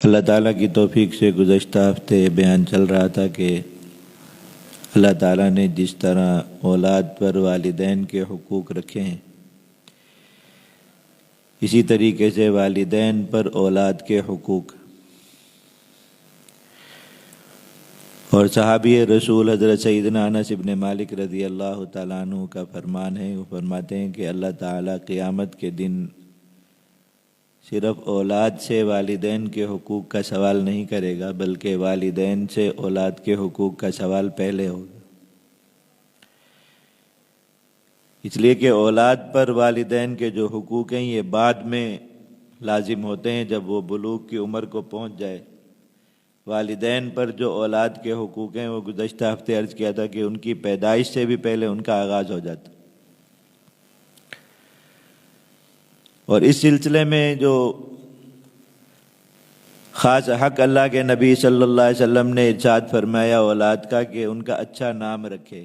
اللہ تعالیٰ کی توفیق سے گزشتہ ہفتے بیان چل رہا تھا کہ اللہ تعالیٰ نے جس طرح اولاد پر والدین کے حقوق رکھے ہیں، اسی طریقے سے والدین پر اولاد کے حقوق۔ اور صحابی رسول حضرت سیدنا انس بن مالک رضی اللہ تعالیٰ عنہ کا فرمان ہے، وہ فرماتے ہیں کہ اللہ تعالیٰ قیامت کے دن صرف اولاد سے والدین کے حقوق کا سوال نہیں کرے گا، بلکہ والدین سے اولاد کے حقوق کا سوال پہلے ہوگا۔ اس لیے کہ اولاد پر والدین کے جو حقوق ہیں یہ بعد میں لازم ہوتے ہیں، جب وہ بلوغ کی عمر کو پہنچ جائے۔ والدین پر جو اولاد کے حقوق ہیں وہ گزشتہ ہفتے عرض کیا تھا کہ ان کی پیدائش سے بھی پہلے ان کا آغاز ہو جاتا۔ اور اس سلسلے میں جو خاص حق اللہ کے نبی صلی اللہ علیہ وسلم نے ارشاد فرمایا اولاد کا کہ ان کا اچھا نام رکھے،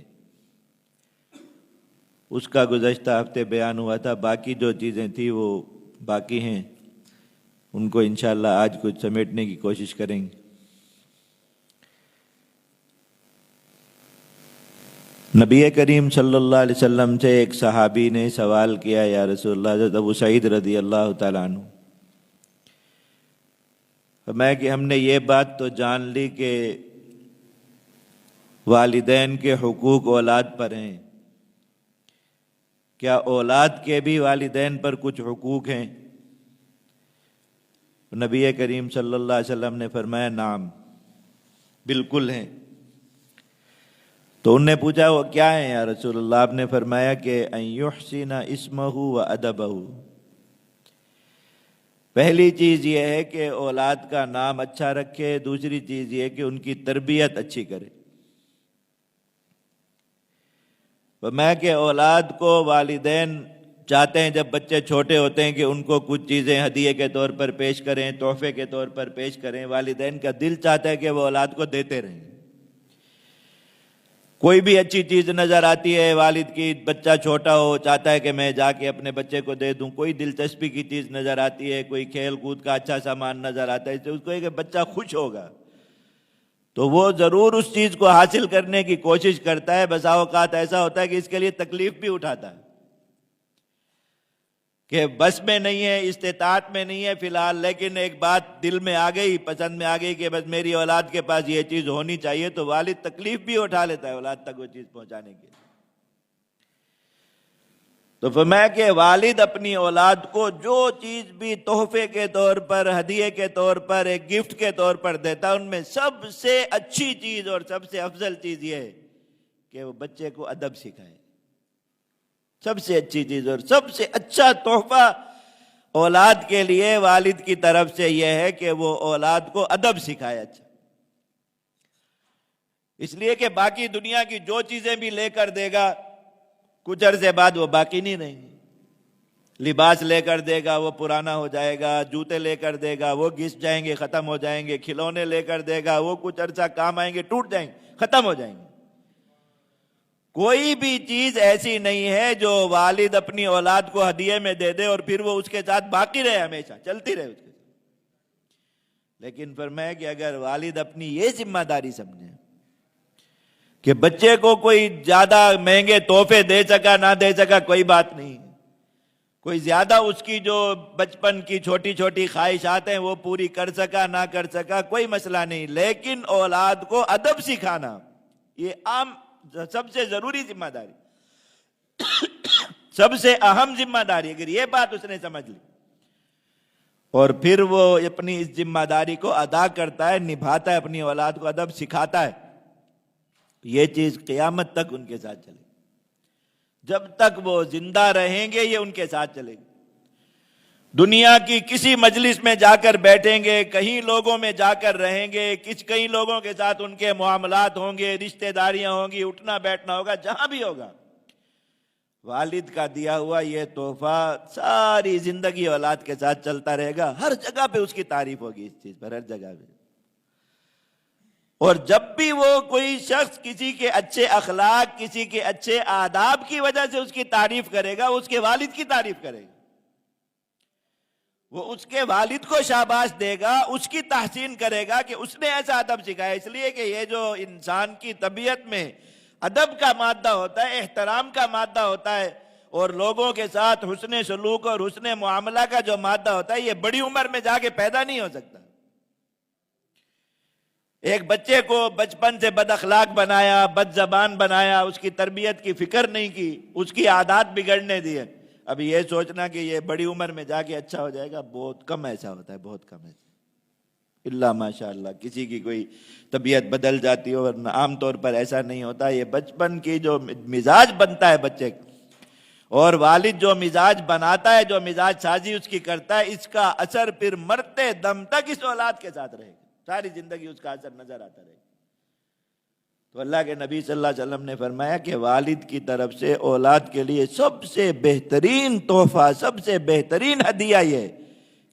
اس کا گزشتہ ہفتے بیان ہوا تھا۔ باقی جو چیزیں تھیں وہ باقی ہیں، ان کو انشاءاللہ آج کچھ سمیٹنے کی کوشش کریں گے۔ نبی کریم صلی اللہ علیہ وسلم سے ایک صحابی نے سوال کیا، یا رسول اللہ، حضرت ابو سعید رضی اللہ تعالیٰ عنہ، فرمایا کہ ہم نے یہ بات تو جان لی کہ والدین کے حقوق اولاد پر ہیں، کیا اولاد کے بھی والدین پر کچھ حقوق ہیں؟ نبی کریم صلی اللہ علیہ وسلم نے فرمایا نعم، بالکل ہیں۔ تو انہوں نے پوچھا وہ کیا ہیں یا رسول اللہ؟ آپ نے فرمایا کہ ان یحسن اسمہ و ادبہ، پہلی چیز یہ ہے کہ اولاد کا نام اچھا رکھے، دوسری چیز یہ ہے کہ ان کی تربیت اچھی کرے۔ فرمایا کہ اولاد کو والدین چاہتے ہیں جب بچے چھوٹے ہوتے ہیں کہ ان کو کچھ چیزیں ہدیے کے طور پر پیش کریں، تحفے کے طور پر پیش کریں۔ والدین کا دل چاہتا ہے کہ وہ اولاد کو دیتے رہیں۔ کوئی بھی اچھی چیز نظر آتی ہے والد کی، بچہ چھوٹا ہو چاہتا ہے کہ میں جا کے اپنے بچے کو دے دوں۔ کوئی دلچسپی کی چیز نظر آتی ہے، کوئی کھیل کود کا اچھا سامان نظر آتا ہے، اس کو کہ بچہ خوش ہوگا تو وہ ضرور اس چیز کو حاصل کرنے کی کوشش کرتا ہے۔ بسا اوقات ایسا ہوتا ہے کہ اس کے لیے تکلیف بھی اٹھاتا ہے کہ بس میں نہیں ہے، استطاعت میں نہیں ہے فی الحال، لیکن ایک بات دل میں آ گئی، پسند میں آ گئی کہ بس میری اولاد کے پاس یہ چیز ہونی چاہیے، تو والد تکلیف بھی اٹھا لیتا ہے اولاد تک وہ چیز پہنچانے کے لیے۔ تو فرمایا کہ والد اپنی اولاد کو جو چیز بھی تحفے کے طور پر، ہدیے کے طور پر، ایک گفٹ کے طور پر دیتا ہے، ان میں سب سے اچھی چیز اور سب سے افضل چیز یہ ہے کہ وہ بچے کو ادب سکھائے۔ سب سے اچھی چیز اور سب سے اچھا تحفہ اولاد کے لیے والد کی طرف سے یہ ہے کہ وہ اولاد کو ادب سکھائے۔ اچھا، اس لیے کہ باقی دنیا کی جو چیزیں بھی لے کر دے گا کچھ عرصے بعد وہ باقی نہیں رہیں گی۔ لباس لے کر دے گا وہ پرانا ہو جائے گا، جوتے لے کر دے گا وہ گھس جائیں گے، ختم ہو جائیں گے، کھلونے لے کر دے گا وہ کچھ عرصہ کام آئیں گے، ٹوٹ جائیں گے، ختم ہو جائیں گے۔ کوئی بھی چیز ایسی نہیں ہے جو والد اپنی اولاد کو ہدیے میں دے دے اور پھر وہ اس کے ساتھ باقی رہے، ہمیشہ چلتی رہے اس کے ساتھ۔ لیکن فرمایا کہ اگر والد اپنی یہ ذمہ داری سمجھے کہ بچے کو کوئی زیادہ مہنگے تحفے دے سکا نہ دے سکا کوئی بات نہیں، کوئی زیادہ اس کی جو بچپن کی چھوٹی چھوٹی خواہشات ہیں وہ پوری کر سکا نہ کر سکا کوئی مسئلہ نہیں، لیکن اولاد کو ادب سکھانا یہ عام سب سے ضروری ذمہ داری، سب سے اہم ذمہ داری۔ اگر یہ بات اس نے سمجھ لی اور پھر وہ اپنی اس ذمہ داری کو ادا کرتا ہے، نبھاتا ہے، اپنی اولاد کو ادب سکھاتا ہے، یہ چیز قیامت تک ان کے ساتھ چلے گی۔ جب تک وہ زندہ رہیں گے یہ ان کے ساتھ چلے گی۔ دنیا کی کسی مجلس میں جا کر بیٹھیں گے، کہیں لوگوں میں جا کر رہیں گے، کئی لوگوں کے ساتھ ان کے معاملات ہوں گے، رشتہ داریاں ہوں گی، اٹھنا بیٹھنا ہوگا، جہاں بھی ہوگا والد کا دیا ہوا یہ تحفہ ساری زندگی اولاد کے ساتھ چلتا رہے گا۔ ہر جگہ پہ اس کی تعریف ہوگی، اس چیز پر ہر جگہ پہ۔ اور جب بھی وہ کوئی شخص کسی کے اچھے اخلاق، کسی کے اچھے آداب کی وجہ سے اس کی تعریف کرے گا، اس کے والد کی تعریف کرے گا۔ وہ اس کے والد کو شاباش دے گا، اس کی تحسین کرے گا کہ اس نے ایسا ادب سکھایا، اس لیے کہ یہ جو انسان کی طبیعت میں ادب کا مادہ ہوتا ہے، احترام کا مادہ ہوتا ہے، اور لوگوں کے ساتھ حسن سلوک اور حسن معاملہ کا جو مادہ ہوتا ہے، یہ بڑی عمر میں جا کے پیدا نہیں ہو سکتا۔ ایک بچے کو بچپن سے بد اخلاق بنایا، بد زبان بنایا، اس کی تربیت کی فکر نہیں کی، اس کی عادات بگڑنے دیے، اب یہ سوچنا کہ یہ بڑی عمر میں جا کے اچھا ہو جائے گا، بہت کم ایسا ہوتا ہے، بہت کم ایسا، اللہ ماشاء اللہ کسی کی کوئی طبیعت بدل جاتی ہو، ورنہ عام طور پر ایسا نہیں ہوتا۔ یہ بچپن کی جو مزاج بنتا ہے بچے کا، اور والد جو مزاج بناتا ہے، جو مزاج سازی اس کی کرتا ہے، اس کا اثر پھر مرتے دم تک اس اولاد کے ساتھ رہے گا، ساری زندگی اس کا اثر نظر آتا رہے گا۔ تو اللہ کے نبی صلی اللہ علیہ وسلم نے فرمایا کہ والد کی طرف سے اولاد کے لیے سب سے بہترین تحفہ، سب سے بہترین ہدیہ یہ ہے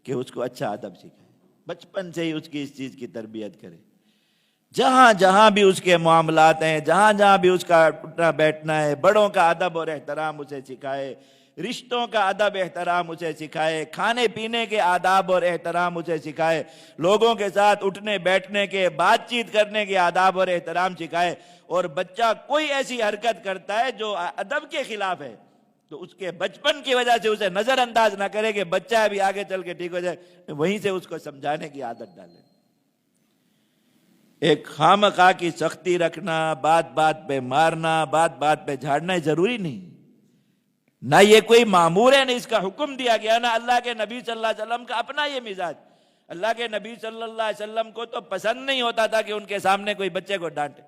کہ اس کو اچھا ادب سکھائے، بچپن سے ہی اس کی اس چیز کی تربیت کرے، جہاں جہاں بھی اس کے معاملات ہیں، جہاں جہاں بھی اس کا اٹھنا بیٹھنا ہے، بڑوں کا ادب اور احترام اسے سکھائے، رشتوں کا ادب احترام اسے سکھائے، کھانے پینے کے آداب اور احترام اسے سکھائے، لوگوں کے ساتھ اٹھنے بیٹھنے کے، بات چیت کرنے کے آداب اور احترام سکھائے۔ اور بچہ کوئی ایسی حرکت کرتا ہے جو ادب کے خلاف ہے تو اس کے بچپن کی وجہ سے اسے نظر انداز نہ کرے کہ بچہ ابھی آگے چل کے ٹھیک ہو جائے، وہیں سے اس کو سمجھانے کی عادت ڈالے۔ ایک خامخواہ کی سختی رکھنا، بات بات پہ مارنا، بات بات پہ جھاڑنا ضروری نہیں، نہ یہ کوئی مامور ہے، نہ اس کا حکم دیا گیا، نہ اللہ کے نبی صلی اللہ علیہ وسلم کا اپنا یہ مزاج۔ اللہ کے نبی صلی اللہ علیہ وسلم کو تو پسند نہیں ہوتا تھا کہ ان کے سامنے کوئی بچے کو ڈانٹے۔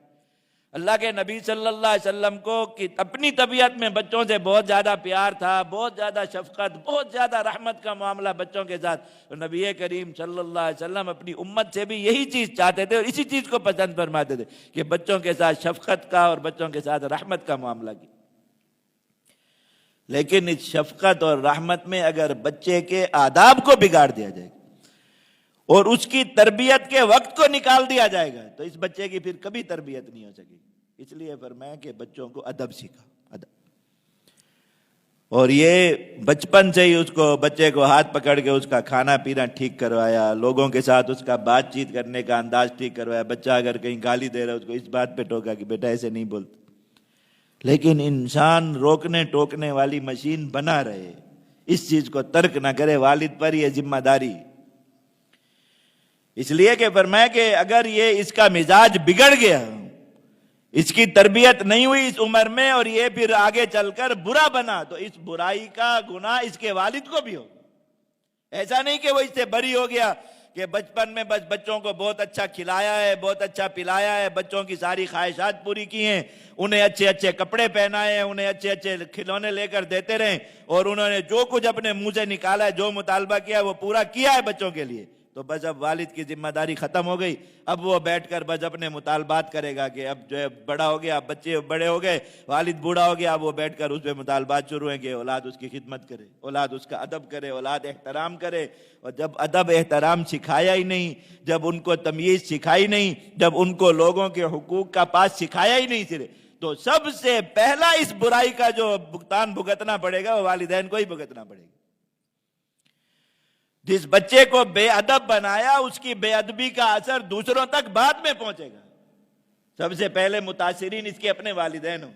اللہ کے نبی صلی اللہ علیہ وسلم کو اپنی طبیعت میں بچوں سے بہت زیادہ پیار تھا، بہت زیادہ شفقت، بہت زیادہ رحمت کا معاملہ بچوں کے ساتھ۔ تو نبی کریم صلی اللہ علیہ وسلم اپنی امت سے بھی یہی چیز چاہتے تھے اور اسی چیز کو پسند فرماتے تھے کہ بچوں کے ساتھ شفقت کا اور بچوں کے ساتھ رحمت کا معاملہ کیا۔ لیکن اس شفقت اور رحمت میں اگر بچے کے آداب کو بگاڑ دیا جائے گا اور اس کی تربیت کے وقت کو نکال دیا جائے گا تو اس بچے کی پھر کبھی تربیت نہیں ہو سکے گی۔ اس لیے فرمایا کہ بچوں کو ادب سکھاؤ، ادب، اور یہ بچپن سے ہی اس کو، بچے کو ہاتھ پکڑ کے اس کا کھانا پینا ٹھیک کروایا، لوگوں کے ساتھ اس کا بات چیت کرنے کا انداز ٹھیک کروایا۔ بچہ اگر کہیں گالی دے رہا ہے اس کو اس بات پہ ٹوکا کہ بیٹا ایسے نہیں بولتے، لیکن انسان روکنے ٹوکنے والی مشین بنا رہے، اس چیز کو ترک نہ کرے، والد پر یہ ذمہ داری۔ اس لیے کہ فرمایا کہ اگر یہ اس کا مزاج بگڑ گیا، اس کی تربیت نہیں ہوئی اس عمر میں، اور یہ پھر آگے چل کر برا بنا تو اس برائی کا گناہ اس کے والد کو بھی ہوگا۔ ایسا نہیں کہ وہ اس سے بری ہو گیا کہ بچپن میں بس بچوں کو بہت اچھا کھلایا ہے، بہت اچھا پلایا ہے، بچوں کی ساری خواہشات پوری کی ہیں، انہیں اچھے اچھے کپڑے پہنائے ہیں، انہیں اچھے اچھے کھلونے لے کر دیتے رہیں، اور انہوں نے جو کچھ اپنے منہ سے نکالا ہے، جو مطالبہ کیا وہ پورا کیا ہے بچوں کے لیے، تو بس اب والد کی ذمہ داری ختم ہو گئی۔ اب وہ بیٹھ کر بس اپنے مطالبات کرے گا کہ اب جو ہے بڑا ہو گیا، اب بچے بڑے ہو گئے، والد بوڑھا ہو گیا، اب وہ بیٹھ کر اس پہ مطالبات شروع ہیں کہ اولاد اس کی خدمت کرے، اولاد اس کا ادب کرے، اولاد احترام کرے۔ اور جب ادب احترام سکھایا ہی نہیں، جب ان کو تمیز سکھائی نہیں، جب ان کو لوگوں کے حقوق کا پاس سکھایا ہی نہیں صرف، تو سب سے پہلا اس برائی کا جو بھگتان بھگتنا پڑے گا وہ والدین کو ہی بھگتنا پڑے گا۔ جس بچے کو بے ادب بنایا اس کی بے ادبی کا اثر دوسروں تک بعد میں پہنچے گا، سب سے پہلے متاثرین اس کے اپنے والدین ہوں۔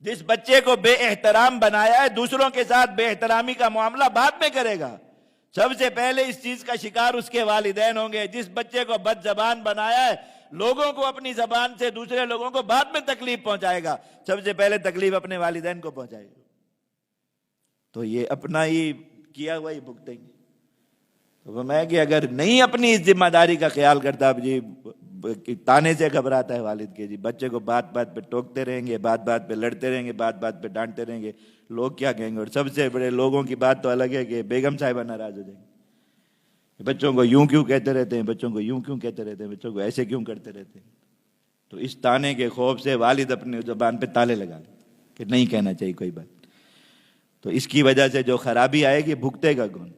جس بچے کو بے احترام بنایا ہے دوسروں کے ساتھ بے احترامی کا معاملہ بعد میں کرے گا، سب سے پہلے اس چیز کا شکار اس کے والدین ہوں گے۔ جس بچے کو بد زبان بنایا ہے لوگوں کو اپنی زبان سے دوسرے لوگوں کو بعد میں تکلیف پہنچائے گا، سب سے پہلے تکلیف اپنے والدین کو پہنچائے گا۔ تو یہ اپنا ہی کیا ہوا ہی بھگتیں گے۔ تو میں کہ اگر نہیں اپنی اس ذمہ داری کا خیال کرتا، جی تانے سے گھبراتا ہے والد کے، جی بچے کو بات بات پہ ٹوکتے رہیں گے، بات بات پہ لڑتے رہیں گے، بات بات پہ ڈانٹتے رہیں گے، لوگ کیا کہیں گے؟ اور سب سے بڑے لوگوں کی بات تو الگ ہے کہ بیگم صاحبہ ناراض ہو جائیں گے، بچوں کو یوں کیوں کہتے رہتے ہیں، بچوں کو یوں کیوں کہتے رہتے ہیں، بچوں کو ایسے کیوں کرتے رہتے ہیں۔ تو اس تانے کے خوف سے والد اپنی زبان پہ تالے لگا لیں کہ نہیں کہنا چاہیے کوئی بات، تو اس کی وجہ سے جو خرابی آئے گی بھگتے گا کون؟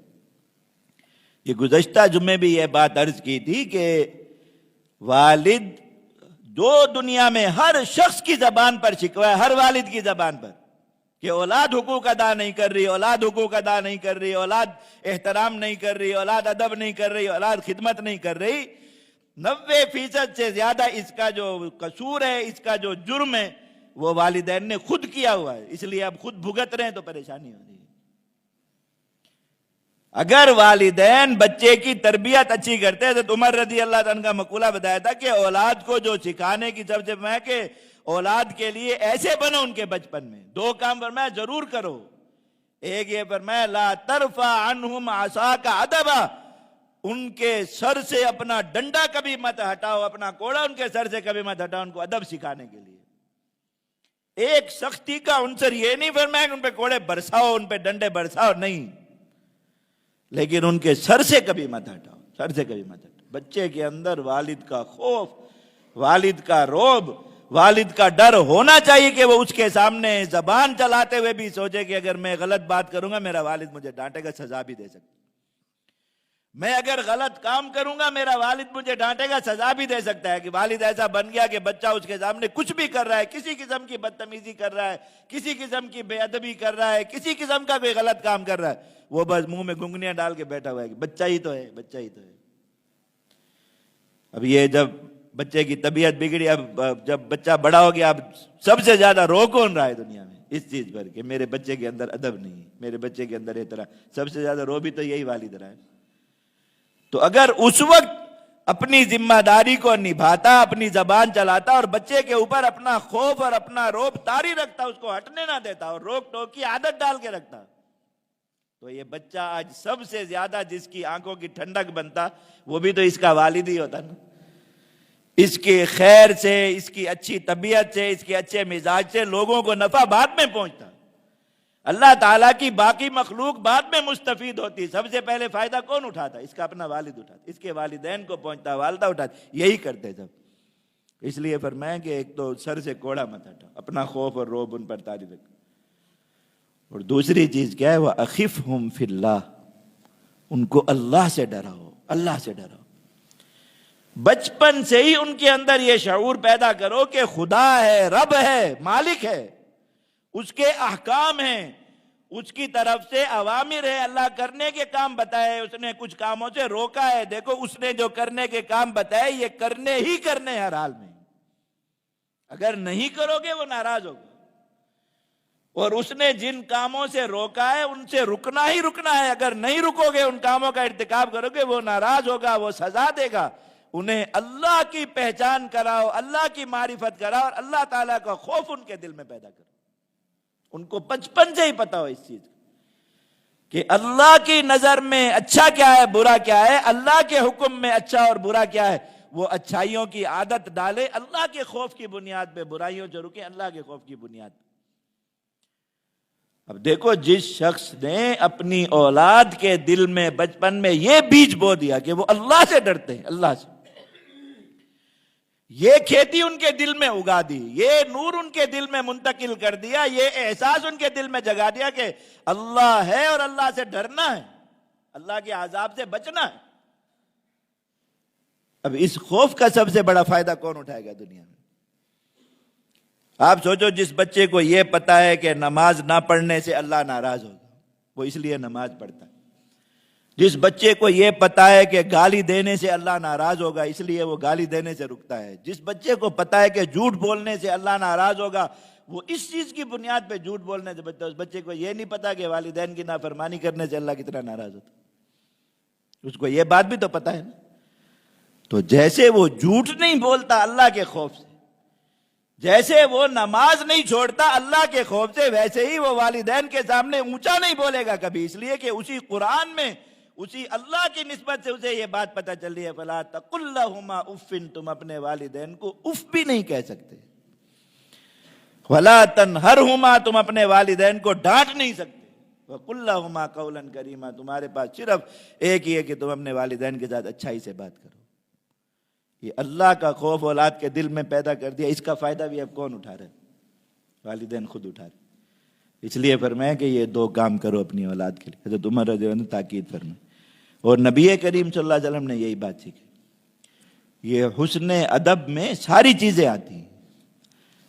یہ گزشتہ جمعے بھی یہ بات عرض کی تھی کہ والد جو دنیا میں ہر شخص کی زبان پر شکوہ ہے، ہر والد کی زبان پر کہ اولاد حقوق ادا نہیں کر رہی، اولاد حقوق ادا نہیں کر رہی، اولاد احترام نہیں کر رہی، اولاد ادب نہیں کر رہی، اولاد خدمت نہیں کر رہی، 90% سے زیادہ اس کا جو قصور ہے، اس کا جو جرم ہے، وہ والدین نے خود کیا ہوا ہے. اس لیے اب خود بھگت رہے ہیں تو پریشانی ہو رہی ہے. اگر والدین بچے کی تربیت اچھی کرتے ہیں تو عمر رضی اللہ عنہ کا مقولہ بتایا تھا کہ اولاد کو جو سکھانے کی سب سے میں کہ اولاد کے لیے ایسے بنو ان کے بچپن میں 2 کام فرمایا ضرور کرو. ایک یہ فرمایا لا ترفع عنہم عصاک ادبا، ان کے سر سے اپنا ڈنڈا کبھی مت ہٹاؤ، اپنا کوڑا ان کے سر سے کبھی مت ہٹاؤ، ان کو ادب سکھانے کے لیے. ایک سختی کا عنصر یہ نہیں فرمایا کہ ان پہ کوڑے برساؤ، ان پہ ڈنڈے برساؤ، نہیں، لیکن ان کے سر سے کبھی مت ہٹاؤ، سر سے کبھی مت ہٹاؤ. بچے کے اندر والد کا خوف، والد کا رعب، والد کا ڈر ہونا چاہیے کہ وہ اس کے سامنے زبان چلاتے ہوئے بھی سوچے کہ اگر میں غلط بات کروں گا میرا والد مجھے ڈانٹے گا، سزا بھی دے سکتا. میں اگر غلط کام کروں گا میرا والد مجھے ڈانٹے گا، سزا بھی دے سکتا ہے. کہ والد ایسا بن گیا کہ بچہ اس کے سامنے کچھ بھی کر رہا ہے، کسی قسم کی بدتمیزی کر رہا ہے، کسی قسم کی بے ادبی کر رہا ہے، کسی قسم کا کوئی غلط کام کر رہا ہے، وہ بس منہ میں گنگنیاں ڈال کے بیٹھا ہوا ہے کہ بچہ ہی تو ہے، بچہ ہی تو ہے. اب یہ جب بچے کی طبیعت بگڑی، اب جب بچہ بڑا ہو گیا، اب سب سے زیادہ رو کون رہا ہے دنیا میں اس چیز پر کہ میرے بچے کے اندر ادب نہیں، میرے بچے کے اندر احترام، سب سے زیادہ رو بھی تو یہی والد رہا ہے. تو اگر اس وقت اپنی ذمہ داری کو نبھاتا، اپنی زبان چلاتا اور بچے کے اوپر اپنا خوف اور اپنا رعب طاری رکھتا، اس کو ہٹنے نہ دیتا اور روک ٹوک کی عادت ڈال کے رکھتا، تو یہ بچہ آج سب سے زیادہ جس کی آنکھوں کی ٹھنڈک بنتا وہ بھی تو اس کا والد ہی ہوتا نا. اس کے خیر سے، اس کی اچھی طبیعت سے، اس کے اچھے مزاج سے لوگوں کو نفع بعد میں پہنچتا. اللہ تعالیٰ کی باقی مخلوق بعد میں مستفید ہوتی، سب سے پہلے فائدہ کون اٹھاتا؟ اس کا اپنا والد اٹھاتا، اس کے والدین کو پہنچتا، والدہ اٹھاتی، یہی کرتے سب. اس لیے فرمایا کہ ایک تو سر سے کوڑا مت ہٹاؤ، اپنا خوف اور رعب ان پر طاری رکھو. اور دوسری چیز کیا ہے؟ وَأَخِفْهُمْ فِي اللَّهِ، ان کو اللہ سے ڈراؤ، اللہ سے ڈراؤ. بچپن سے ہی ان کے اندر یہ شعور پیدا کرو کہ خدا ہے، رب ہے، مالک ہے، اس کے احکام ہیں، اس کی طرف سے اوامر ہے، اللہ کرنے کے کام بتائے، اس نے کچھ کاموں سے روکا ہے. دیکھو اس نے جو کرنے کے کام بتائے یہ کرنے ہی کرنے ہر حال میں، اگر نہیں کرو گے وہ ناراض ہوگا. اور اس نے جن کاموں سے روکا ہے ان سے رکنا ہی رکنا ہے، اگر نہیں رکو گے، ان کاموں کا ارتکاب کرو گے، وہ ناراض ہوگا، وہ سزا دے گا. انہیں اللہ کی پہچان کراؤ، اللہ کی معرفت کراؤ اور اللہ تعالیٰ کا خوف ان کے دل میں پیدا کرو. ان کو بچپن سے ہی پتا ہو اس چیز کہ اللہ کی نظر میں اچھا کیا ہے، برا کیا ہے، اللہ کے حکم میں اچھا اور برا کیا ہے. وہ اچھائیوں کی عادت ڈالے، اللہ کے خوف کی بنیاد پہ، برائیوں سے رکے اللہ کے خوف کی بنیاد پہ. اب دیکھو جس شخص نے اپنی اولاد کے دل میں بچپن میں یہ بیج بو دیا کہ وہ اللہ سے ڈرتے ہیں، اللہ سے، یہ کھیتی ان کے دل میں اگا دی، یہ نور ان کے دل میں منتقل کر دیا، یہ احساس ان کے دل میں جگا دیا کہ اللہ ہے اور اللہ سے ڈرنا ہے، اللہ کے عذاب سے بچنا ہے. اب اس خوف کا سب سے بڑا فائدہ کون اٹھائے گا دنیا میں؟ آپ سوچو جس بچے کو یہ پتا ہے کہ نماز نہ پڑھنے سے اللہ ناراض ہوگا، وہ اس لیے نماز پڑھتا ہے. جس بچے کو یہ پتا ہے کہ گالی دینے سے اللہ ناراض ہوگا، اس لیے وہ گالی دینے سے رکتا ہے. جس بچے کو پتا ہے کہ جھوٹ بولنے سے اللہ ناراض ہوگا، وہ اس چیز کی بنیاد پہ جھوٹ بولنے سے بچتا ہے. اس بچے کو یہ نہیں پتا کہ والدین کی نافرمانی کرنے سے اللہ کتنا ناراض ہوتا ہے، اس کو یہ بات بھی تو پتا ہے نا. تو جیسے وہ جھوٹ نہیں بولتا اللہ کے خوف سے، جیسے وہ نماز نہیں چھوڑتا اللہ کے خوف سے، ویسے ہی وہ والدین کے سامنے اونچا نہیں بولے گا کبھی، اس لیے کہ اسی قرآن میں اسی اللہ کی نسبت سے اسے یہ بات پتہ چل رہی ہے فَلَا تَقُلْ لَهُمَا اُفٍّ، تم اپنے والدین کو اف بھی نہیں کہہ سکتے. وَلَا تَنْهَرْهُمَا، تم اپنے والدین کو ڈانٹ نہیں سکتے. وَقُلْ لَهُمَا قَوْلًا كَرِيمًا، تمہارے پاس صرف ایک ہی ہے کہ تم اپنے والدین کے ساتھ اچھائی سے بات کرو. یہ اللہ کا خوف اولاد کے دل میں پیدا کر دیا. اس کا فائدہ بھی اب کون اٹھا رہے؟ والدین خود اٹھا رہے. اس لیے فرمایا کہ یہ 2 کام کرو اپنی اولاد کے لیے. حضرت عمر رضی اللہ عنہ نے تاکید فرمائی اور نبی کریم صلی اللہ علیہ وسلم نے یہی بات سیکھی. یہ حسن ادب میں ساری چیزیں آتی ہیں،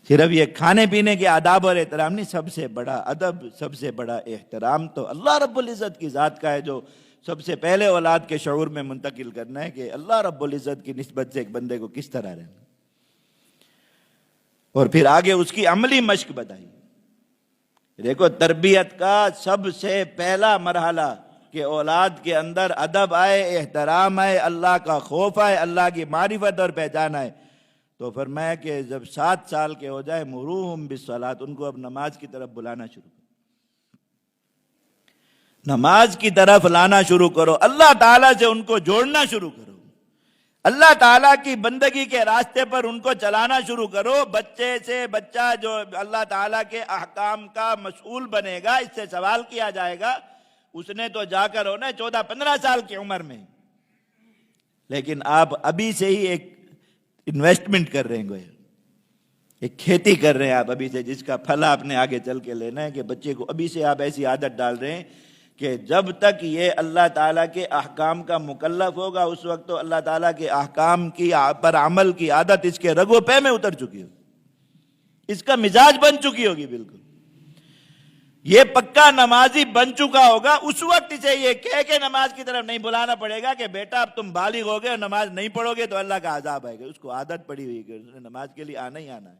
صرف یہ کھانے پینے کے آداب اور احترام نہیں، سب سے بڑا ادب، سب سے بڑا احترام تو اللہ رب العزت کی ذات کا ہے، جو سب سے پہلے اولاد کے شعور میں منتقل کرنا ہے کہ اللہ رب العزت کی نسبت سے ایک بندے کو کس طرح رہنا، اور پھر آگے اس کی عملی مشق بتائی۔ دیکھو تربیت کا سب سے پہلا مرحلہ کہ اولاد کے اندر ادب آئے، احترام آئے، اللہ کا خوف آئے، اللہ کی معرفت اور پہچان آئے، تو فرمایا کہ جب 7 سال کے ہو جائے مروہم بالصلاۃ، ان کو اب نماز کی طرف بلانا شروع کرو، نماز کی طرف لانا شروع کرو، اللہ تعالیٰ سے ان کو جوڑنا شروع کرو، اللہ تعالیٰ کی بندگی کے راستے پر ان کو چلانا شروع کرو۔ بچے سے بچہ جو اللہ تعالیٰ کے احکام کا مسئول بنے گا، اس سے سوال کیا جائے گا، اس نے تو جا کر ہونا 14-15 سال کی عمر میں، لیکن آپ ابھی سے ہی ایک انویسٹمنٹ کر رہے ہیں، گویا ایک کھیتی کر رہے ہیں آپ ابھی سے، جس کا پھل آپ نے آگے چل کے لینا ہے، کہ بچے کو ابھی سے آپ ایسی عادت ڈال رہے ہیں کہ جب تک یہ اللہ تعالیٰ کے احکام کا مکلف ہوگا، اس وقت تو اللہ تعالیٰ کے احکام کی پر عمل کی عادت اس کے رگ و پے میں اتر چکی ہوگی، اس کا مزاج بن چکی ہوگی، بالکل یہ پکا نمازی بن چکا ہوگا۔ اس وقت اسے یہ کہہ کے نماز کی طرف نہیں بلانا پڑے گا کہ بیٹا اب تم بالغ ہو گئے اور نماز نہیں پڑھو گے تو اللہ کا عذاب آئے گا، اس کو عادت پڑی ہوئی کہ اس نے نماز کے لیے آنا ہی آنا ہے۔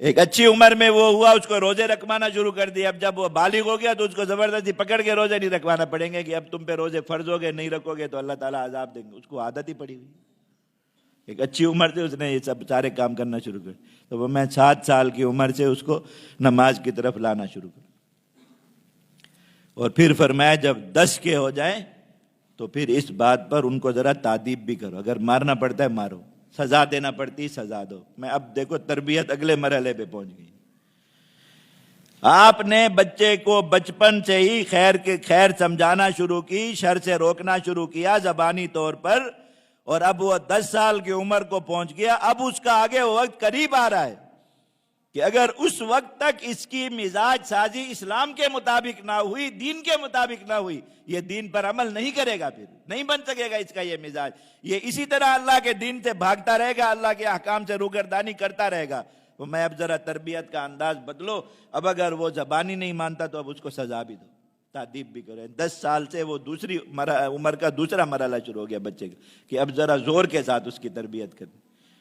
ایک اچھی عمر میں وہ ہوا، اس کو روزے رکھوانا شروع کر دیا، اب جب وہ بالغ ہو گیا تو اس کو زبردستی پکڑ کے روزے نہیں رکھوانا پڑیں گے کہ اب تم پہ روزے فرض ہو گئے، نہیں رکھو گے تو اللہ تعالیٰ عذاب دیں گے، اس کو عادت ہی پڑی ہوئی۔ ایک اچھی عمر سے اس نے یہ سب سارے کام کرنا شروع کر، تو وہ میں 7 سال کی عمر سے اس کو نماز کی طرف لانا شروع کر، اور پھر فرمایا جب 10 کے ہو جائیں تو پھر اس بات پر ان کو ذرا تادیب بھی کرو، اگر مارنا پڑتا ہے مارو، سزا دینا پڑتی سزا دو۔ میں اب دیکھو تربیت اگلے مرحلے پہ پہنچ گئی، آپ نے بچے کو بچپن سے ہی خیر سمجھانا شروع کی، شر سے روکنا شروع کیا زبانی طور پر، اور اب وہ 10 سال کی عمر کو پہنچ گیا، اب اس کا آگے وقت قریب آ رہا ہے کہ اگر اس وقت تک اس کی مزاج سازی اسلام کے مطابق نہ ہوئی، دین کے مطابق نہ ہوئی، یہ دین پر عمل نہیں کرے گا، پھر نہیں بن سکے گا اس کا یہ مزاج، یہ اسی طرح اللہ کے دین سے بھاگتا رہے گا، اللہ کے احکام سے روگردانی کرتا رہے گا۔ تو میں اب ذرا تربیت کا انداز بدلو، اب اگر وہ زبانی نہیں مانتا تو اب اس کو سزا بھی دو، تعدیب بھی کریں۔ 10 سال سے وہ دوسری عمر کا دوسرا مرحلہ شروع ہو گیا بچے کا، کہ اب ذرا زور کے ساتھ اس کی تربیت کرنی،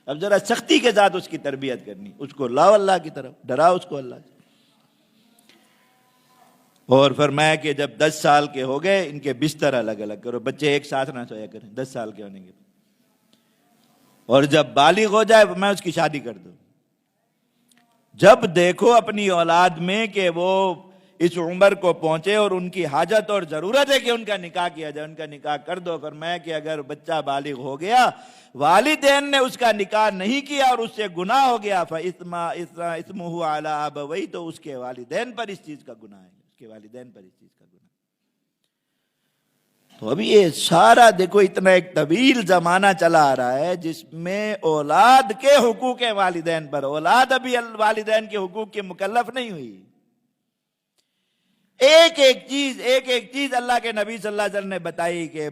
اب ذرا سختی کے ساتھ اس کی تربیت کرنی، اس کو لاؤ اللہ کی طرف، ڈراؤ اس کو اللہ سے۔ اور فرمایا کہ جب 10 سال کے ہو گئے ان کے بستر الگ الگ کرو، بچے ایک ساتھ نہ سویا کریں 10 سال کے ہونے کے بعد، اور جب بالغ ہو جائے میں اس کی شادی کر دوں۔ جب دیکھو اپنی اولاد میں کہ وہ اس عمر کو پہنچے اور ان کی حاجت اور ضرورت ہے کہ ان کا نکاح کیا جائے، ان کا نکاح کر دو۔ فرمایا کہ اگر بچہ بالغ ہو گیا، والدین نے اس کا نکاح نہیں کیا اور اس سے گناہ ہو گیا، فَإِثْمُهُ عَلَىٰ أَبَوَيْهِ، تو اس کے والدین پر اس چیز کا گناہ ہے، اس کے والدین پر اس چیز کا گناہ۔ تو ابھی یہ سارا دیکھو اتنا ایک طویل زمانہ چلا آ رہا ہے جس میں اولاد کے حقوق والدین پر، اولاد ابھی والدین کے حقوق کی مکلف نہیں ہوئی۔ ایک ایک چیز اللہ کے نبی صلی اللہ علیہ وسلم نے بتائی کہ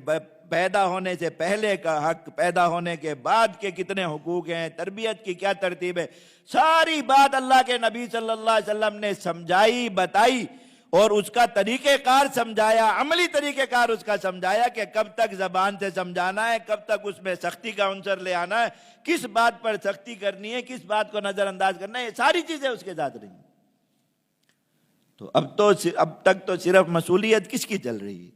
پیدا ہونے سے پہلے کا حق، پیدا ہونے کے بعد کے کتنے حقوق ہیں، تربیت کی کیا ترتیب ہے، ساری بات اللہ کے نبی صلی اللہ علیہ وسلم نے سمجھائی، بتائی، اور اس کا طریقہ کار سمجھایا، عملی طریقہ کار اس کا سمجھایا کہ کب تک زبان سے سمجھانا ہے، کب تک اس میں سختی کا عنصر لے آنا ہے، کس بات پر سختی کرنی ہے، کس بات کو نظر انداز کرنا ہے، یہ ساری چیزیں اس کے ساتھ رہی۔ تو اب تک تو صرف مسئولیت کس کی چل رہی ہے؟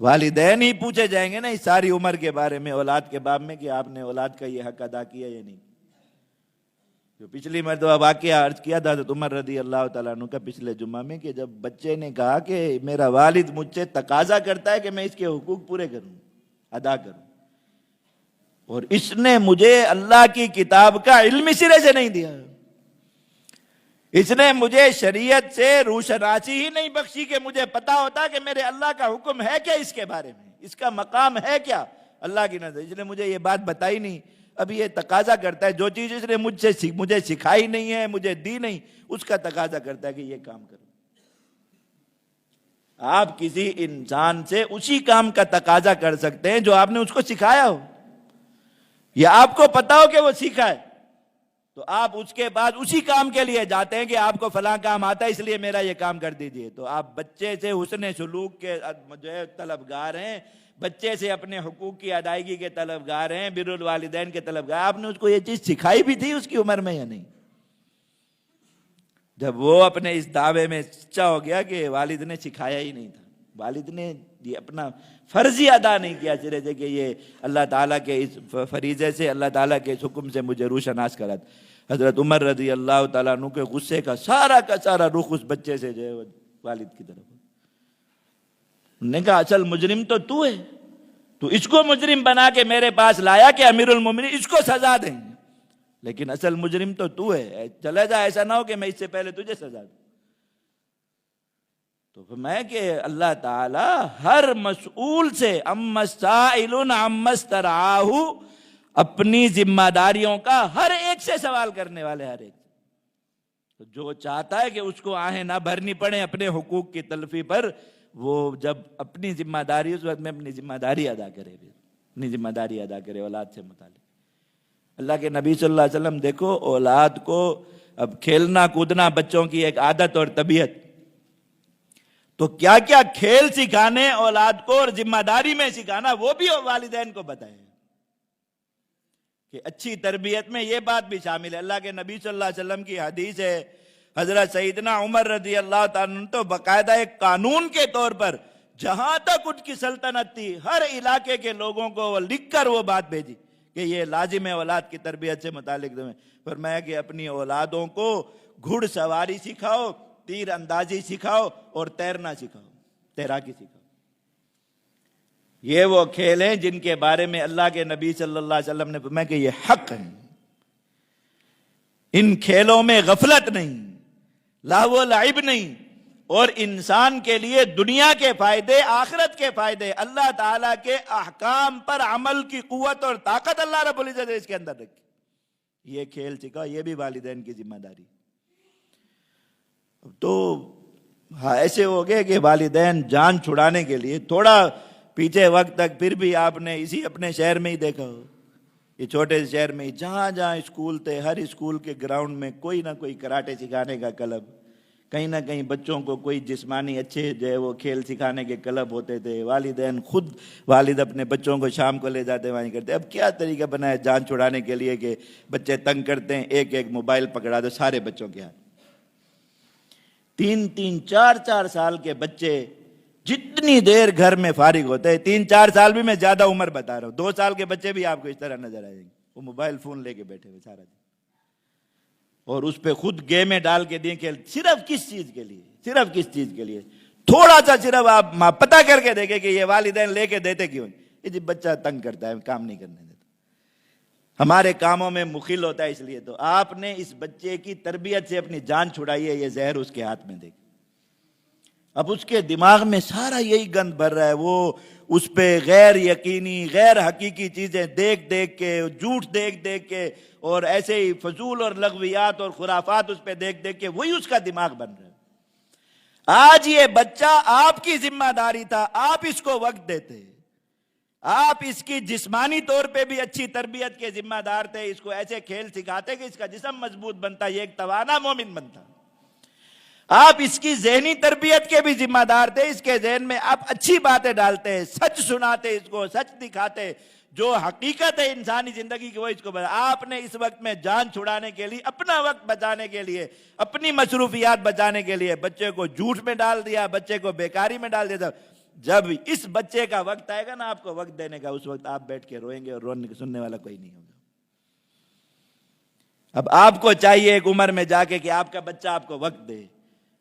والدین ہی پوچھے جائیں گے نا اس ساری عمر کے بارے میں، اولاد کے باب میں، کہ آپ نے اولاد کا یہ حق ادا کیا یا نہیں۔ جو پچھلی مرتبہ واقعہ عرض کیا تھا حضرت عمر رضی اللہ تعالیٰ عنہ کا پچھلے جمعہ میں، کہ جب بچے نے کہا کہ میرا والد مجھ سے تقاضا کرتا ہے کہ میں اس کے حقوق پورے کروں، ادا کروں، اور اس نے مجھے اللہ کی کتاب کا علم سرے سے نہیں دیا، اس نے مجھے شریعت سے روشناسی ہی نہیں بخشی کہ مجھے پتا ہوتا کہ میرے اللہ کا حکم ہے کیا اس کے بارے میں، اس کا مقام ہے کیا اللہ کی نظر، اس نے مجھے یہ بات بتائی نہیں، اب یہ تقاضا کرتا ہے جو چیز اس نے مجھے سکھائی نہیں ہے، مجھے دی نہیں، اس کا تقاضا کرتا ہے کہ یہ کام کرو۔ آپ کسی انسان سے اسی کام کا تقاضا کر سکتے ہیں جو آپ نے اس کو سکھایا ہو، یا آپ کو پتا ہو کہ وہ سیکھا ہے، تو آپ اس کے بعد اسی کام کے لیے جاتے ہیں کہ آپ کو فلاں کام آتا ہے اس لیے میرا یہ کام کر دیجئے. تو آپ بچے سے حسن سلوک کے جو ہے طلبگار ہیں, بچے سے اپنے حقوق کی ادائیگی کے طلبگار ہیں, بر الوالدین کے طلبگار. آپ نے اس کو یہ چیز سکھائی بھی تھی اس کی عمر میں یا نہیں؟ جب وہ اپنے اس دعوے میں سچا ہو گیا کہ والد نے سکھایا ہی نہیں تھا, والد نے یہ اپنا فرض ہی ادا نہیں کیا سرے سے کہ یہ اللہ تعالیٰ کے اس فریضے سے, اللہ تعالیٰ کے اس حکم سے مجھے روشناس کرا. حضرت عمر رضی اللہ تعالیٰ عنہ کے غصے کا سارا رخ اس بچے سے جو ہے والد کی طرف. انہوں نے کہا اصل مجرم تو ہے, تو اس کو مجرم بنا کے میرے پاس لایا کہ امیر المومنین اس کو سزا دیں, لیکن اصل مجرم تو ہے, چلا جا, ایسا نہ ہو کہ میں اس سے پہلے تجھے سزا دوں. تو فرمایا کہ اللہ تعالی ہر مسئول سے اما السائل عما استرعاہ, اپنی ذمہ داریوں کا ہر ایک سے سوال کرنے والے, ہر ایک. تو جو چاہتا ہے کہ اس کو آہیں نہ بھرنی پڑے اپنے حقوق کی تلفی پر, وہ جب اپنی ذمہ داری, اس وقت میں اپنی ذمہ داری ادا کرے, اپنی ذمہ داری ادا کرے اولاد سے متعلق. اللہ کے نبی صلی اللہ علیہ وسلم دیکھو, اولاد کو اب کھیلنا کودنا بچوں کی ایک عادت اور طبیعت, تو کیا کیا کھیل سکھانے اولاد کو اور ذمہ داری میں سکھانا وہ بھی والدین کو بتائیں کہ اچھی تربیت میں یہ بات بھی شامل ہے. اللہ کے نبی صلی اللہ علیہ وسلم کی حدیث ہے, حضرت سیدنا عمر رضی اللہ تعالیٰ عنہ تو باقاعدہ ایک قانون کے طور پر جہاں تک ان کی سلطنت تھی ہر علاقے کے لوگوں کو وہ لکھ کر وہ بات بھیجی کہ یہ لازم ہے اولاد کی تربیت سے متعلق. فرمایا کہ اپنی اولادوں کو گھڑ سواری سکھاؤ, تیر اندازی سکھاؤ اور تیرنا سکھاؤ, تیراکی سکھاؤ. یہ وہ کھیل ہیں جن کے بارے میں اللہ کے نبی صلی اللہ علیہ وسلم نے فرمایا کہ یہ حق ہے, ان کھیلوں میں غفلت نہیں, لہو و لعب نہیں, اور انسان کے لیے دنیا کے فائدے آخرت کے فائدے, اللہ تعالیٰ کے احکام پر عمل کی قوت اور طاقت اللہ رب العزت نے اس کے اندر رکھی. یہ کھیل سکھاؤ, یہ بھی والدین کی ذمہ داری. تو ایسے ہو گئے کہ والدین جان چھڑانے کے لیے تھوڑا پیچھے وقت تک, پھر بھی آپ نے اسی اپنے شہر میں ہی دیکھا ہو, یہ چھوٹے سے شہر میں ہی جہاں جہاں اسکول تھے, ہر اسکول کے گراؤنڈ میں کوئی نہ کوئی کراٹے سکھانے کا کلب, کہیں نہ کہیں بچوں کو کوئی جسمانی اچھے جو ہے وہ کھیل سکھانے کے کلب ہوتے تھے. والدین خود, والد اپنے بچوں کو شام کو لے جاتے وہیں کرتے. اب کیا طریقہ بنا ہے جان چھڑانے کے لیے کہ بچے تنگ کرتے ہیں, ایک ایک موبائل پکڑا دو سارے بچوں کے ہاتھ. 3-3, 4-4 سال کے بچے جتنی دیر گھر میں فارغ ہوتے ہیں, 3-4 سال بھی میں زیادہ عمر بتا رہا ہوں, 2 سال کے بچے بھی آپ کو اس طرح نظر آئیں گے, وہ موبائل فون لے کے بیٹھے ہوئے سارا دن, اور اس پہ خود گیمیں ڈال کے دیں کہ صرف کس چیز کے لیے, صرف کس چیز کے لیے. تھوڑا سا صرف آپ پتہ کر کے دیکھیں کہ یہ والدین لے کے دیتے کیوں. یہ جب بچہ تنگ کرتا ہے, کام نہیں کرنے دیتا, ہمارے کاموں میں مخل ہوتا ہے, اس لیے تو آپ نے اس بچے کی تربیت سے اپنی جان چھڑائی ہے, یہ زہر اس کے ہاتھ میں دے. اب اس کے دماغ میں سارا یہی گند بھر رہا ہے, وہ اس پہ غیر یقینی غیر حقیقی چیزیں دیکھ دیکھ کے, جھوٹ دیکھ دیکھ کے, اور ایسے ہی فضول اور لغویات اور خرافات اس پہ دیکھ دیکھ کے وہی اس کا دماغ بن رہا ہے. آج یہ بچہ آپ کی ذمہ داری تھا, آپ اس کو وقت دیتے, آپ اس کی جسمانی طور پہ بھی اچھی تربیت کے ذمہ دار تھے, اس کو ایسے کھیل سکھاتے کہ اس کا جسم مضبوط بنتا, یہ ایک توانا مومن بنتا. آپ اس کی ذہنی تربیت کے بھی ذمہ دار تھے, اس کے ذہن میں آپ اچھی باتیں ڈالتے, سچ سناتے, اس کو سچ دکھاتے, جو حقیقت ہے انسانی زندگی کی وہ اس کو بتا. آپ نے اس وقت میں جان چھڑانے کے لیے, اپنا وقت بچانے کے لیے, اپنی مصروفیات بچانے کے لیے بچے کو جھوٹ میں ڈال دیا, بچے کو بیکاری میں ڈال دیا. جب اس بچے کا وقت آئے گا نا آپ کو وقت دینے کا, اس وقت آپ بیٹھ کے روئیں گے اور رونے سننے والا کوئی نہیں ہوگا. اب آپ کو چاہیے ایک عمر میں جا کے کہ آپ کا بچہ آپ کو وقت دے,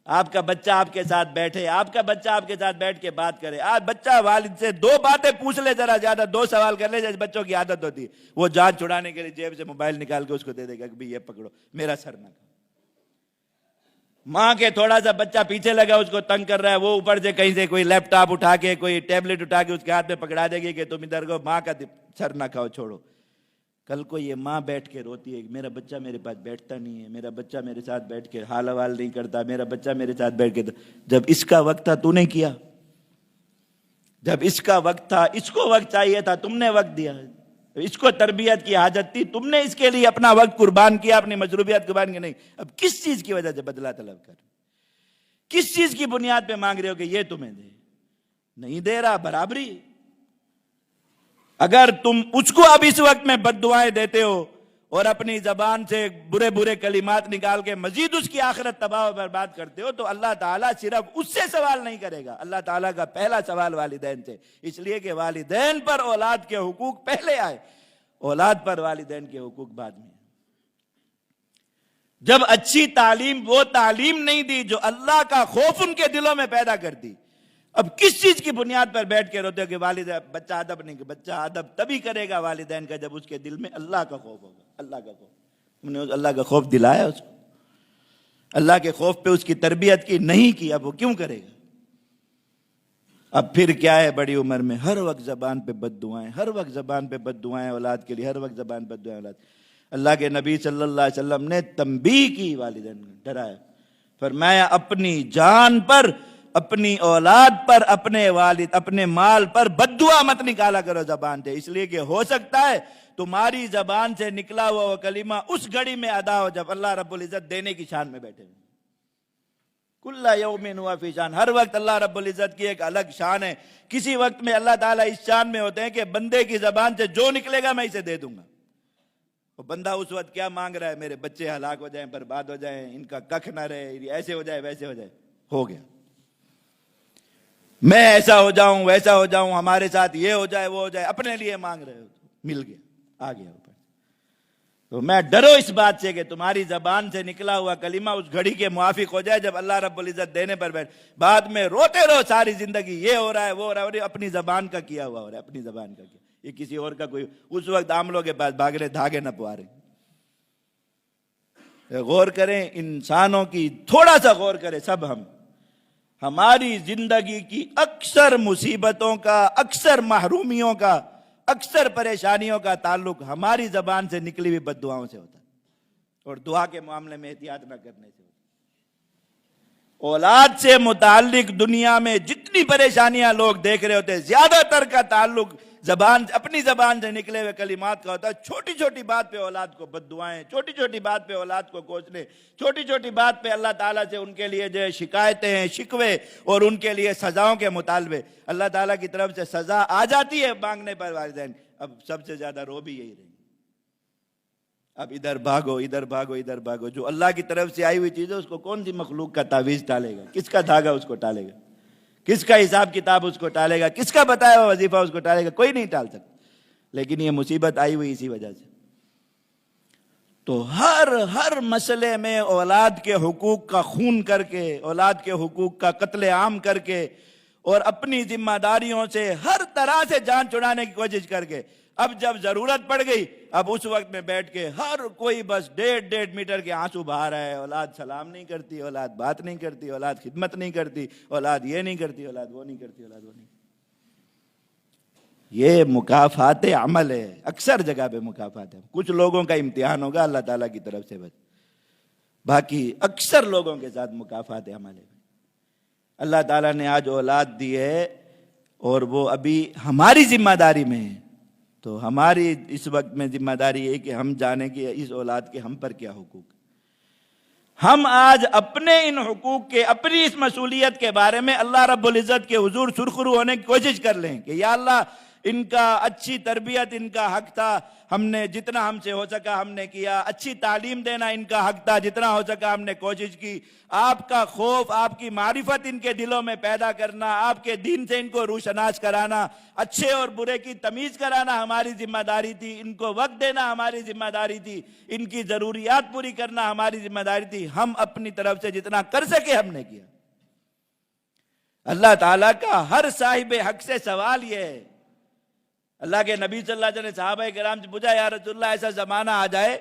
آپ کا بچہ آپ کے ساتھ بیٹھے, آپ کا بچہ آپ کے ساتھ بیٹھ کے بات کرے. آج بچہ والد سے 2 باتیں پوچھ لے, ذرا زیادہ 2 سوال کر لے, جیسے بچوں کی عادت ہوتی ہے, وہ جان چھڑانے کے لیے جیب سے موبائل نکال کے اس کو دے دے گا کہ یہ پکڑو, میرا سر نہ کھاؤ. ماں کے تھوڑا سا بچہ پیچھے لگا, اس کو تنگ کر رہا ہے, وہ اوپر سے کہیں سے کوئی لیپ ٹاپ اٹھا کے, کوئی ٹیبلٹ اٹھا کے اس کے ہاتھ میں پکڑا دے گی کہ تم ادھر کو, ماں کا سر نہ کھاؤ, چھوڑو. کل کو یہ ماں بیٹھ کے روتی ہے کہ میرا بچہ میرے پاس بیٹھتا نہیں ہے, میرا بچہ میرے ساتھ بیٹھ کے حال حوال نہیں کرتا, میرا بچہ میرے ساتھ بیٹھ کے. جب اس کا وقت تھا تو نے کیا, جب اس کا وقت تھا, اس کو وقت چاہیے تھا, تم نے وقت دیا. اس کو تربیت کی حاجت تھی، تم نے اس کے لیے اپنا وقت قربان کیا، اپنی مصروفیات قربان کی، نہیں، اب کس چیز کی وجہ سے بدلہ طلب کر، کس چیز کی بنیاد پہ مانگ رہے ہو کہ یہ تمہیں دے؟ نہیں دے رہا، برابری۔ اگر تم اس کو اب اس وقت میں بد دعائیں دیتے ہو اور اپنی زبان سے برے برے کلمات نکال کے مزید اس کی آخرت تباہ و برباد کرتے ہو، تو اللہ تعالیٰ صرف اس سے سوال نہیں کرے گا، اللہ تعالیٰ کا پہلا سوال والدین سے، اس لیے کہ والدین پر اولاد کے حقوق پہلے آئے، اولاد پر والدین کے حقوق بعد میں۔ جب اچھی تعلیم، وہ تعلیم نہیں دی جو اللہ کا خوف ان کے دلوں میں پیدا کرتی، اب کس چیز کی بنیاد پر بیٹھ کے روتے ہو کہ والد بچہ ادب نہیں، کہ بچہ ادب تبھی کرے گا والدین کا جب اس کے دل میں اللہ کا خوف ہوگا، اللہ کا خوف۔ تم نے اللہ کا خوف دلایا اس کو، اللہ کے خوف پہ اس کی تربیت کی نہیں کی، اب وہ کیوں کرے گا؟ اب پھر کیا ہے، بڑی عمر میں ہر وقت زبان پہ بد دعائیں، ہر وقت زبان پہ بد دعائیں اولاد کے لیے، ہر وقت زبان پہ بد دعائیں اولاد۔ اللہ کے نبی صلی اللہ علیہ وسلم نے تنبیہ کی، والدین نے ڈرایا، فرمایا اپنی جان پر، اپنی اولاد پر، اپنے والد، اپنے مال پر بد دعا مت نکالا کرو زبان سے، اس لیے کہ ہو سکتا ہے تمہاری زبان سے نکلا ہوا وہ کلمہ اس گھڑی میں ادا ہو جب اللہ رب العزت دینے کی شان میں بیٹھے۔ کل یوم ہوا فی شان، ہر وقت اللہ رب العزت کی ایک الگ شان ہے، کسی وقت میں اللہ تعالیٰ اس شان میں ہوتے ہیں کہ بندے کی زبان سے جو نکلے گا میں اسے دے دوں گا۔ وہ بندہ اس وقت کیا مانگ رہا ہے، میرے بچے ہلاک ہو جائیں، برباد ہو جائیں، ان کا ککھ نہ رہے، ایسے ہو جائے ویسے ہو جائے، ہو گیا، میں ایسا ہو جاؤں ویسا ہو جاؤں، ہمارے ساتھ یہ ہو جائے وہ ہو جائے، اپنے لیے مانگ رہے ہو، مل گیا، آ گیا اوپر۔ تو میں ڈرو اس بات سے کہ تمہاری زبان سے نکلا ہوا کلمہ اس گھڑی کے موافق ہو جائے جب اللہ رب العزت دینے پر بیٹھ، بعد میں روتے رہو ساری زندگی، یہ ہو رہا ہے وہ ہو رہا ہے، اپنی زبان کا کیا ہوا ہو رہا ہے، اپنی زبان کا کیا، یہ کسی اور کا کوئی، اس وقت عاملوں کے پاس بھاگ رہے، دھاگے نہ پوا رہے۔ غور کریں انسانوں کی، تھوڑا سا غور کریں سب، ہماری زندگی کی اکثر مصیبتوں کا، اکثر محرومیوں کا، اکثر پریشانیوں کا تعلق ہماری زبان سے نکلی ہوئی بد دعاؤں سے ہوتا ہے، اور دعا کے معاملے میں احتیاط نہ کرنے سے ہوتا ہے۔ اولاد سے متعلق دنیا میں جتنی پریشانیاں لوگ دیکھ رہے ہوتے ہیں، زیادہ تر کا تعلق زبان، اپنی زبان سے نکلے ہوئے کلمات کا ہوتا ہے۔ چھوٹی چھوٹی بات پہ اولاد کو بد دعائیں، چھوٹی چھوٹی بات پہ اولاد کو کوسنے، چھوٹی چھوٹی بات پہ اللہ تعالیٰ سے ان کے لیے جو ہے شکایتیں ہیں، شکوے، اور ان کے لیے سزاؤں کے مطالبے۔ اللہ تعالیٰ کی طرف سے سزا آ جاتی ہے مانگنے پر والدین، اب سب سے زیادہ رو بھی یہی رہے ہیں، اب ادھر بھاگو ادھر بھاگو ادھر بھاگو۔ جو اللہ کی طرف سے آئی ہوئی چیز ہے اس کو کون سی مخلوق کا تعویذ ٹالے گا، کس کا دھاگا اس کو ٹالے گا، کس کا حساب کتاب اس کو ٹالے گا، کس کا بتایا ہوا وظیفہ اس کو ٹالے گا، کوئی نہیں ٹال سکتا۔ لیکن یہ مصیبت آئی ہوئی اسی وجہ سے۔ تو ہر مسئلے میں اولاد کے حقوق کا خون کر کے، اولاد کے حقوق کا قتل عام کر کے، اور اپنی ذمہ داریوں سے ہر طرح سے جان چھڑانے کی کوشش کر کے، اب جب ضرورت پڑ گئی، اب اس وقت میں بیٹھ کے ہر کوئی بس 1.5 میٹر کے آنسو بہا رہا ہے، اولاد سلام نہیں کرتی، اولاد بات نہیں کرتی، اولاد خدمت نہیں کرتی، اولاد یہ نہیں کرتی، اولاد وہ نہیں کرتی، اولاد وہ نہیں کرتی۔ یہ مکافات عمل ہے، اکثر جگہ پہ مکافات ہے، کچھ لوگوں کا امتحان ہوگا اللہ تعالیٰ کی طرف سے بس، باقی اکثر لوگوں کے ساتھ مکافات عمل ہے۔ اللہ تعالیٰ نے آج اولاد دی ہے اور وہ ابھی ہماری ذمہ داری میں ہے، تو ہماری اس وقت میں ذمہ داری ہے کہ ہم جانیں کہ اس اولاد کے ہم پر کیا حقوق، ہم آج اپنے ان حقوق کے، اپنی اس مسئولیت کے بارے میں اللہ رب العزت کے حضور سرخرو ہونے کی کوشش کر لیں کہ یا اللہ ان کا اچھی تربیت ان کا حق تھا، ہم نے جتنا ہم سے ہو سکا ہم نے کیا، اچھی تعلیم دینا ان کا حق تھا، جتنا ہو سکا ہم نے کوشش کی، آپ کا خوف، آپ کی معرفت ان کے دلوں میں پیدا کرنا، آپ کے دین سے ان کو روشناس کرانا، اچھے اور برے کی تمیز کرانا ہماری ذمہ داری تھی، ان کو وقت دینا ہماری ذمہ داری تھی، ان کی ضروریات پوری کرنا ہماری ذمہ داری تھی، ہم اپنی طرف سے جتنا کر سکے ہم نے کیا۔ اللہ تعالیٰ کا ہر صاحب حق سے سوال یہ ہے، اللہ کے نبی صلی اللہ علیہ وسلم نے صحابہ کرام سے پوچھا یا رسول اللہ ایسا زمانہ آ جائے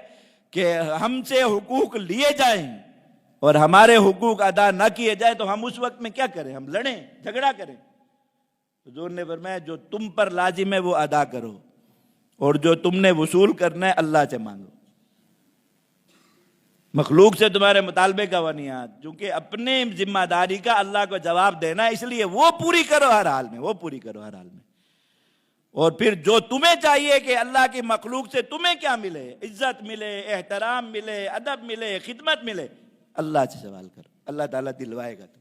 کہ ہم سے حقوق لیے جائیں اور ہمارے حقوق ادا نہ کیے جائیں تو ہم اس وقت میں کیا کریں، ہم لڑیں جھگڑا کریں؟ حضور نے فرمایا جو تم پر لازم ہے وہ ادا کرو اور جو تم نے وصول کرنا ہے اللہ سے مانگو، مخلوق سے تمہارے مطالبے کا وہ نہیں آتا، چونکہ اپنے ذمہ داری کا اللہ کو جواب دینا، اس لیے وہ پوری کرو ہر حال میں، وہ پوری کرو ہر حال میں۔ اور پھر جو تمہیں چاہیے کہ اللہ کی مخلوق سے تمہیں کیا ملے، عزت ملے، احترام ملے، ادب ملے، خدمت ملے، اللہ سے سوال کرو، اللہ تعالیٰ دلوائے گا تم۔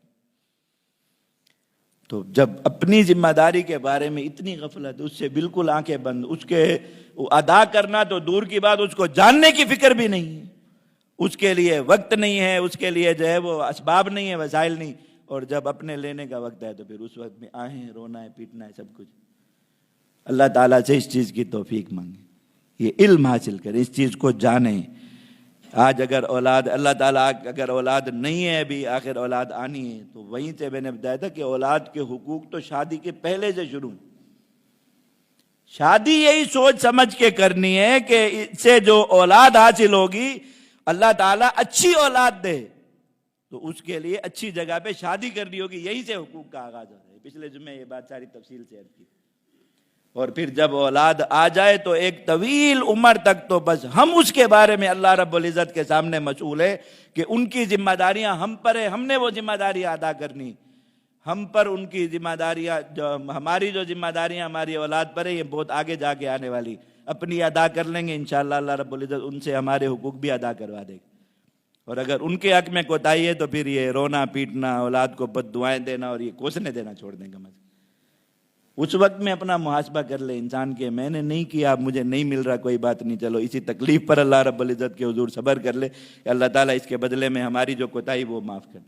تو جب اپنی ذمہ داری کے بارے میں اتنی غفلت، اس سے بالکل آنکھیں بند، اس کے ادا کرنا تو دور کی بات، اس کو جاننے کی فکر بھی نہیں ہے، اس کے لیے وقت نہیں ہے، اس کے لیے جو ہے وہ اسباب نہیں ہے، وسائل نہیں، اور جب اپنے لینے کا وقت ہے تو پھر اس وقت میں آہیں، رونا ہے، پیٹنا ہے، سب کچھ۔ اللہ تعالیٰ سے اس چیز کی توفیق مانگیں، یہ علم حاصل کریں، اس چیز کو جانیں۔ آج اگر اولاد، اللہ تعالیٰ اگر اولاد نہیں ہے ابھی، آخر اولاد آنی ہے، تو وہیں سے میں نے بتایا تھا کہ اولاد کے حقوق تو شادی کے پہلے سے شروع۔ شادی یہی سوچ سمجھ کے کرنی ہے کہ اس سے جو اولاد حاصل ہوگی اللہ تعالیٰ اچھی اولاد دے، تو اس کے لیے اچھی جگہ پہ شادی کرنی ہوگی، یہی سے حقوق کا آغاز ہو رہا ہے۔ پچھلے جمعے یہ بات ساری تفصیل سے عرض کی۔ اور پھر جب اولاد آ جائے تو ایک طویل عمر تک تو بس ہم اس کے بارے میں اللہ رب العزت کے سامنے مسئول ہے کہ ان کی ذمہ داریاں ہم پر ہے، ہم نے وہ ذمہ داریاں ادا کرنی، ہم پر ان کی ذمہ داریاں، ہماری جو ذمہ داریاں ہماری اولاد پر ہے، یہ بہت آگے جا کے آنے والی، اپنی ادا کر لیں گے انشاءاللہ، اللہ رب العزت ان سے ہمارے حقوق بھی ادا کروا دے گا۔ اور اگر ان کے حق میں کوتاہی ہے تو پھر یہ رونا پیٹنا، اولاد کو بد دعائیں دینا اور یہ کوسنے دینا چھوڑ دیں گے۔ اس وقت میں اپنا محاسبہ کر لے انسان کے، میں نے نہیں کیا، اب مجھے نہیں مل رہا، کوئی بات نہیں، چلو اسی تکلیف پر اللہ رب العزت کے حضور صبر کر لے کہ اللہ تعالیٰ اس کے بدلے میں ہماری جو کوتاہی وہ معاف کر۔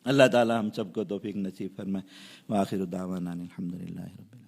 اللہ تعالیٰ ہم سب کو توفیق نصیب فرمائے۔ وآخر دعوانا الحمدللہ رب العالمین۔